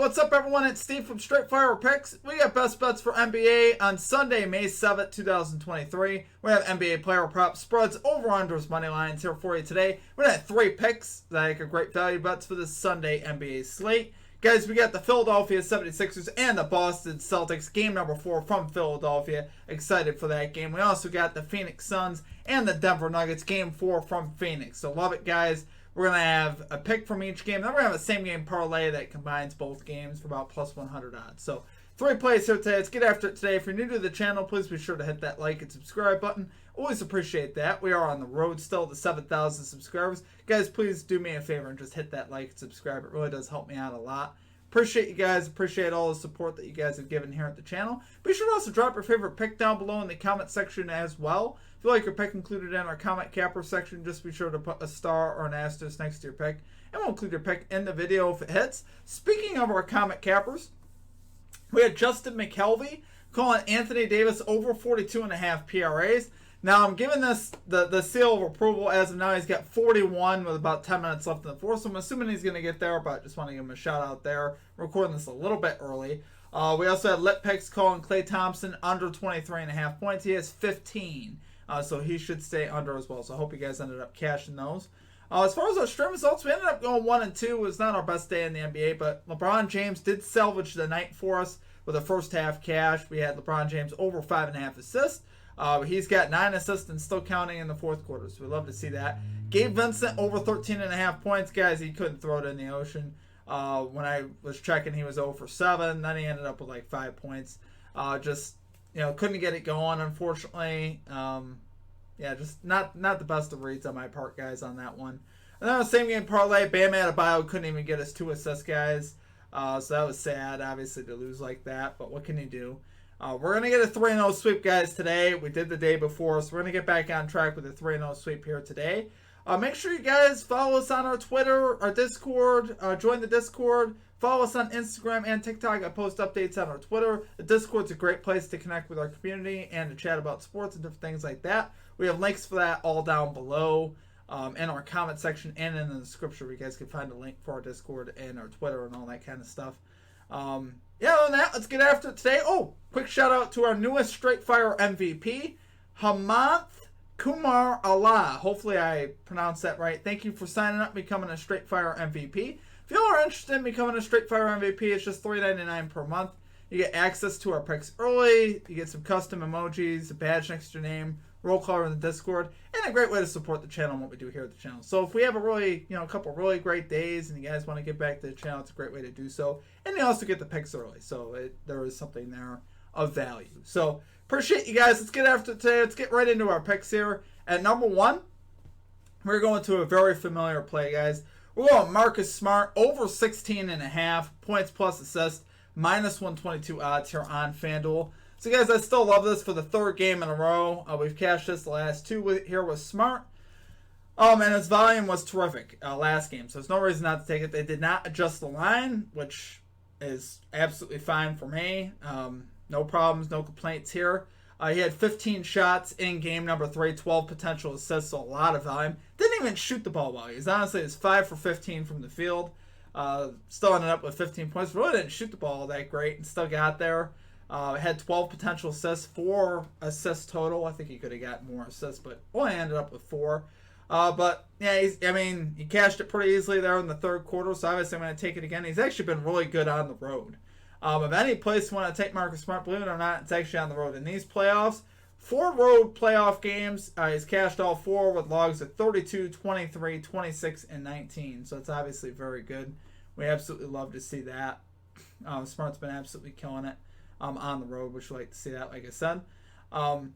what's up, everyone? It's Steve from Straight Fire Picks. We got best bets for NBA on Sunday, May 7th, 2023. We have NBA player props, spreads, over-unders, money lines here for you today. We got 3 picks that make a great value bets for this Sunday NBA slate. Guys, we got the Philadelphia 76ers and the Boston Celtics, game number 4 from Philadelphia. Excited for that game. We also got the Phoenix Suns and the Denver Nuggets, game 4 from Phoenix. So love it, guys. We're going to have a pick from each game. Then we're going to have a same-game parlay that combines both games for about plus 100 odds. So 3 plays here today. Let's get after it today. If you're new to the channel, please be sure to hit that like and subscribe button. Always appreciate that. We are on the road still to 7,000 subscribers. Guys, please do me a favor and just hit that like and subscribe. It really does help me out a lot. Appreciate you guys. Appreciate all the support that you guys have given here at the channel. Be sure to also drop your favorite pick down below in the comment section as well. If you like your pick included in our comment capper section, just be sure to put a star or an asterisk next to your pick, and we'll include your pick in the video if it hits. Speaking of our comment cappers, we had Justin McKelvey calling Anthony Davis over 42.5 PRAs. Now, I'm giving this the seal of approval as of now. He's got 41 with about 10 minutes left in the fourth, so I'm assuming he's going to get there, but just want to give him a shout out there. We're recording this a little bit early. We also had Lit Picks calling Klay Thompson under 23.5 points. He has 15, so he should stay under as well. So I hope you guys ended up cashing those. As far as our stream results, we ended up going 1-2. It was not our best day in the NBA, but LeBron James did salvage the night for us with a first half cash. We had LeBron James over 5.5 assists. He's got 9 assists and still counting in the fourth quarter, so we love to see that. Gabe Vincent over 13.5 points. Guys, he couldn't throw it in the ocean. When I was checking, he was 0 for 7. Then he ended up with like 5 points. Just, couldn't get it going, unfortunately. Just not the best of reads on my part, guys, on that one. And then the same game parlay, Bam Adebayo couldn't even get his 2 assists, guys. So that was sad, obviously, to lose like that. But what can you do? We're going to get a 3-0 sweep, guys, today. We did the day before, so we're going to get back on track with a 3-0 sweep here today. Make sure you guys follow us on our Twitter, our Discord, join the Discord. Follow us on Instagram and TikTok. I post updates on our Twitter. The Discord's a great place to connect with our community and to chat about sports and different things like that. We have links for that all down below in our comment section and in the description where you guys can find a link for our Discord and our Twitter and all that kind of stuff. Other than that, let's get after it today. Oh, quick shout out to our newest Straight Fire MVP, Hamath Kumar Allah. Hopefully I pronounced that right. Thank you for signing up, becoming a Straight Fire MVP. If you are interested in becoming a Straight Fire MVP, it's just $3.99 per month. You get access to our picks early. You get some custom emojis, a badge next to your name, roll call in the Discord, and a great way to support the channel and what we do here at the channel. So if we have a couple really great days and you guys want to get back to the channel, it's a great way to do so. And you also get the picks early, so there is something there of value. So appreciate you guys. Let's get after it today. Let's get right into our picks here. At number 1, we're going to a very familiar play, guys. We're going Marcus Smart over 16.5 points plus assist, minus 122 odds here on FanDuel. So, guys, I still love this for the 3rd game in a row. We've cashed this the last 2 here with Smart. And his volume was terrific last game, so there's no reason not to take it. They did not adjust the line, which is absolutely fine for me. No problems, no complaints here. He had 15 shots in game number 3, 12 potential assists, so a lot of volume. Didn't even shoot the ball well. He was 5 for 15 from the field. Still ended up with 15 points. Really didn't shoot the ball that great and still got there. Had 12 potential assists, 4 assists total. I think he could have got more assists, but only ended up with 4. But yeah, he cashed it pretty easily there in the 3rd quarter, so obviously I'm going to take it again. He's actually been really good on the road. If any place you want to take Marcus Smart, believe it or not, it's actually on the road. In these playoffs, 4 road playoff games, he's cashed all 4 with logs of 32, 23, 26, and 19. So it's obviously very good. We absolutely love to see that. Smart's been absolutely killing it on the road, which we like to see that, like I said. And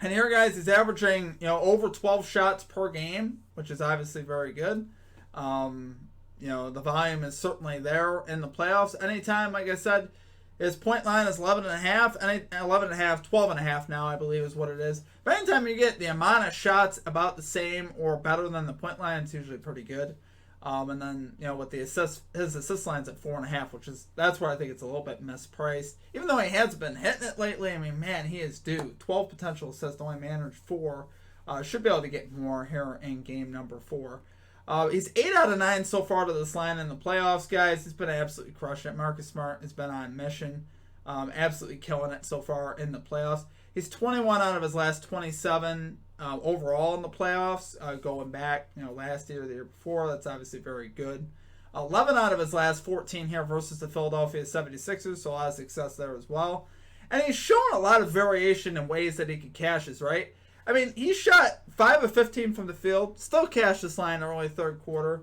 here, guys, he's averaging over 12 shots per game, which is obviously very good. The volume is certainly there in the playoffs. Anytime, like I said, his point line is 11.5, 11.5, 12.5 now, I believe is what it is. But anytime you get the amount of shots about the same or better than the point line, it's usually pretty good. And then, with the his assist line's at 4.5, that's where I think it's a little bit mispriced. Even though he has been hitting it lately, man, he is due. 12 potential assists, only managed 4. Should be able to get more here in game number 4. He's 8 out of 9 so far to this line in the playoffs, guys. He's been absolutely crushing it. Marcus Smart has been on a mission, absolutely killing it so far in the playoffs. He's 21 out of his last 27 overall in the playoffs, going back, last year, the year before. That's obviously very good. 11 out of his last 14 here versus the Philadelphia 76ers, so a lot of success there as well. And he's shown a lot of variation in ways that he can cash his, right? I mean, he shot 5 of 15 from the field, still cashed this line in early third quarter.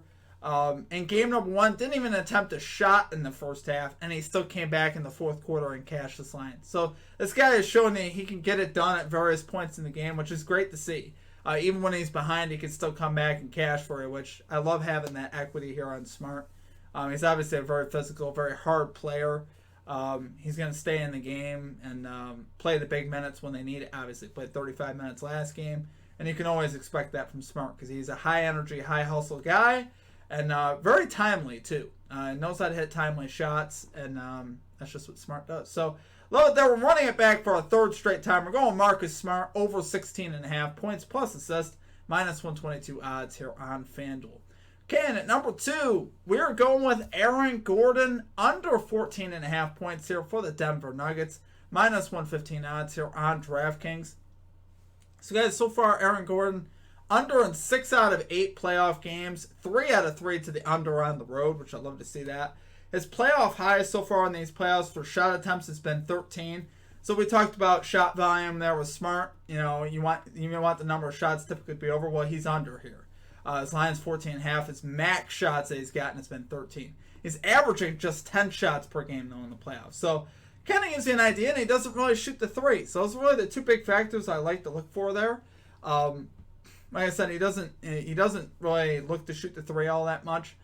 In game number 1, didn't even attempt a shot in the first half, and he still came back in the fourth quarter and cashed this line. So this guy is showing that he can get it done at various points in the game, which is great to see. Even when he's behind, he can still come back and cash for you, which I love having that equity here on Smart. He's obviously a very physical, very hard player. He's going to stay in the game and play the big minutes when they need it. Obviously, played 35 minutes last game, and you can always expect that from Smart because he's a high-energy, high-hustle guy, and very timely, too. Knows how to hit timely shots, and that's just what Smart does. So, love it there. We're running it back for a third straight time. We're going Marcus Smart over 16.5 points plus assist, minus 122 odds here on FanDuel. Okay, and at number 2, we're going with Aaron Gordon under 14.5 points here for the Denver Nuggets, minus 115 odds here on DraftKings. So, guys, so far, Aaron Gordon under in 6 out of 8 playoff games, 3 out of 3 to the under on the road, which I'd love to see that. His playoff highest so far in these playoffs for shot attempts has been 13. So we talked about shot volume there with Smart. You want the number of shots typically to be over. Well, he's under here. His line's 14.5. His max shots that he's gotten has been 13. He's averaging just 10 shots per game though in the playoffs. So kind of gives you an idea, and he doesn't really shoot the three. So those are really the two big factors I like to look for there. Like I said, he doesn't really look to shoot the three all that much.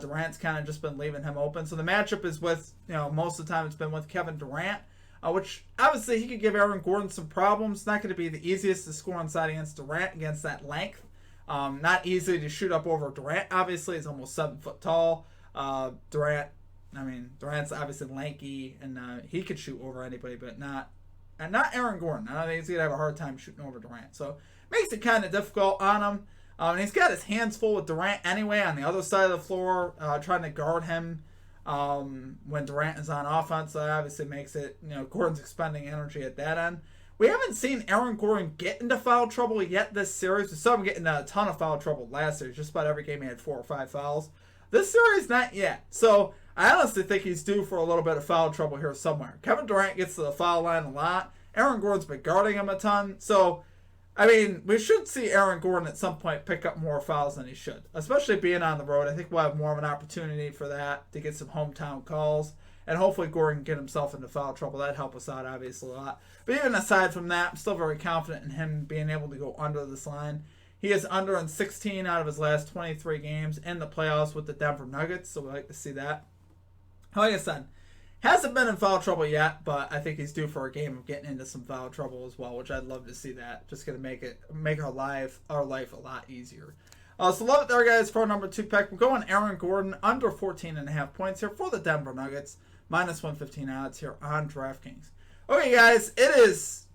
Durant's kind of just been leaving him open. So the matchup is with, most of the time it's been with Kevin Durant, which obviously he could give Aaron Gordon some problems. Not going to be the easiest to score inside against Durant against that length. Not easy to shoot up over Durant. Obviously, he's almost 7 foot tall. Durant's obviously lanky, and he could shoot over anybody, but not Aaron Gordon. I don't think he's going to have a hard time shooting over Durant. So makes it kind of difficult on him. And he's got his hands full with Durant anyway on the other side of the floor, trying to guard him when Durant is on offense. So that obviously makes it, Gordon's expending energy at that end. We haven't seen Aaron Gordon get into foul trouble yet this series. We saw him get into a ton of foul trouble last series. Just about every game he had 4 or 5 fouls. This series, not yet. So I honestly think he's due for a little bit of foul trouble here somewhere. Kevin Durant gets to the foul line a lot. Aaron Gordon's been guarding him a ton. So we should see Aaron Gordon at some point pick up more fouls than he should, especially being on the road. I think we'll have more of an opportunity for that to get some hometown calls, and hopefully Gordon can get himself into foul trouble. That'd help us out, obviously, a lot. But even aside from that, I'm still very confident in him being able to go under this line. He is under in 16 out of his last 23 games in the playoffs with the Denver Nuggets, so we like to see that. Like I said, hasn't been in foul trouble yet, but I think he's due for a game of getting into some foul trouble as well, which I'd love to see that. Just going to make our life a lot easier. So love it there, guys, for our number 2 pick. We're going Aaron Gordon under 14.5 points here for the Denver Nuggets. Minus 115 odds here on DraftKings. Okay, guys, it is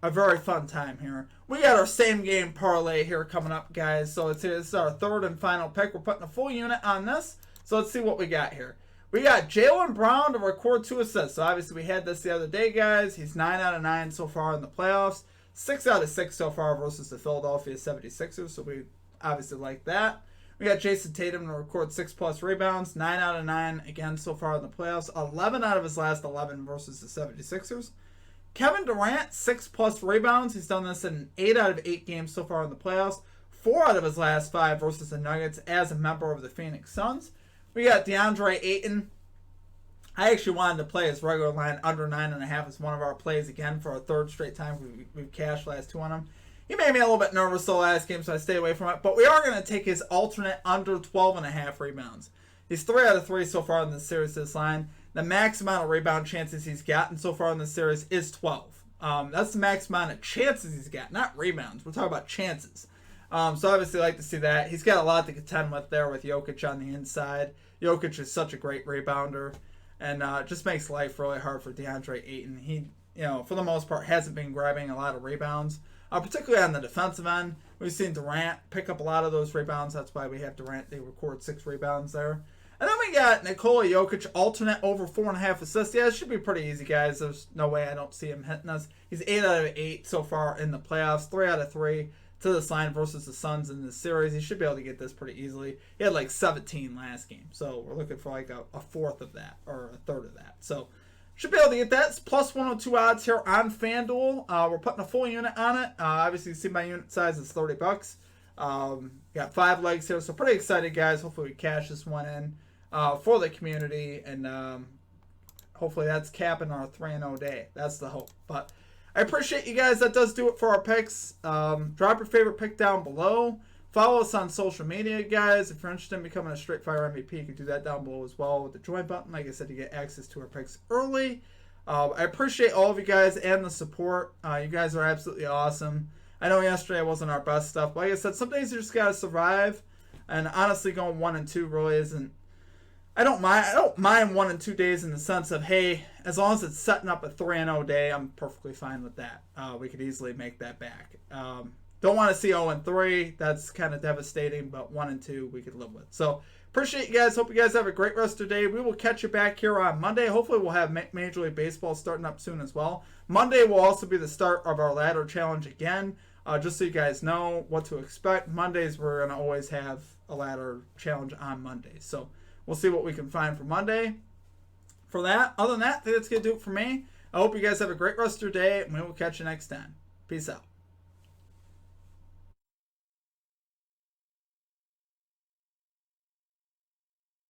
a very fun time here. We got our same game parlay here coming up, guys. So this is our third and final pick. We're putting a full unit on this. So let's see what we got here. We got Jaylen Brown to record 2 assists. So obviously we had this the other day, guys. He's 9 out of 9 so far in the playoffs. 6 out of 6 so far versus the Philadelphia 76ers. So we obviously like that. We got Jason Tatum to record 6+ rebounds. 9 out of 9 again so far in the playoffs. 11 out of his last 11 versus the 76ers. Kevin Durant, 6+ rebounds. He's done this in 8 out of 8 games so far in the playoffs. 4 out of his last 5 versus the Nuggets as a member of the Phoenix Suns. We got DeAndre Ayton. I actually wanted to play his regular line under 9.5 as one of our plays again for a third straight time. We've cashed last 2 on him. He made me a little bit nervous the last game, so I stayed away from it. But we are going to take his alternate under 12.5 rebounds. He's 3 out of 3 so far in this series, this line. The max amount of rebound chances he's gotten so far in this series is 12. That's the max amount of chances he's got, not rebounds. We're talking about chances. So obviously I like to see that. He's got a lot to contend with there with Jokic on the inside. Jokic is such a great rebounder, and just makes life really hard for DeAndre Ayton. He, for the most part, hasn't been grabbing a lot of rebounds. particularly on the defensive end. We've seen Durant pick up a lot of those rebounds. That's why we have Durant. They record 6 rebounds there. And then we got Nikola Jokic, alternate over 4.5 assists. Yeah, it should be pretty easy, guys. There's no way I don't see him hitting us. He's 8 out of 8 so far in the playoffs, 3 out of 3 to the line versus the Suns in this series. He should be able to get this pretty easily. He had like 17 last game, so we're looking for like a fourth of that or a third of that. So should be able to get that. It's plus 102 odds here on FanDuel. We're putting a full unit on it. Obviously, you see my unit size is $30. Got 5 legs here, so pretty excited, guys. Hopefully, we cash this one in for the community, and hopefully that's capping our 3-0 day. That's the hope. But I appreciate you guys. That does do it for our picks. Drop your favorite pick down below. Follow us on social media, guys. If you're interested in becoming a Straight Fire MVP, you can do that down below as well with the join button. Like I said, you get access to our picks early. I appreciate all of you guys and the support. You guys are absolutely awesome. I know yesterday wasn't our best stuff, but like I said, some days you just gotta survive. And honestly, going 1-2 really isn't. I don't mind 1 and 2 days in the sense of, hey, as long as it's setting up a 3-0 day, I'm perfectly fine with that. We could easily make that back. Don't want to see 0-3. That's kind of devastating, but 1-2 we could live with. So appreciate you guys. Hope you guys have a great rest of the day. We will catch you back here on Monday. Hopefully we'll have Major League Baseball starting up soon as well. Monday will also be the start of our ladder challenge again. Just so you guys know what to expect. Mondays we're going to always have a ladder challenge on Mondays. So we'll see what we can find for Monday. For that, other than that, I think that's going to do it for me. I hope you guys have a great rest of your day, and we will catch you next time. Peace out.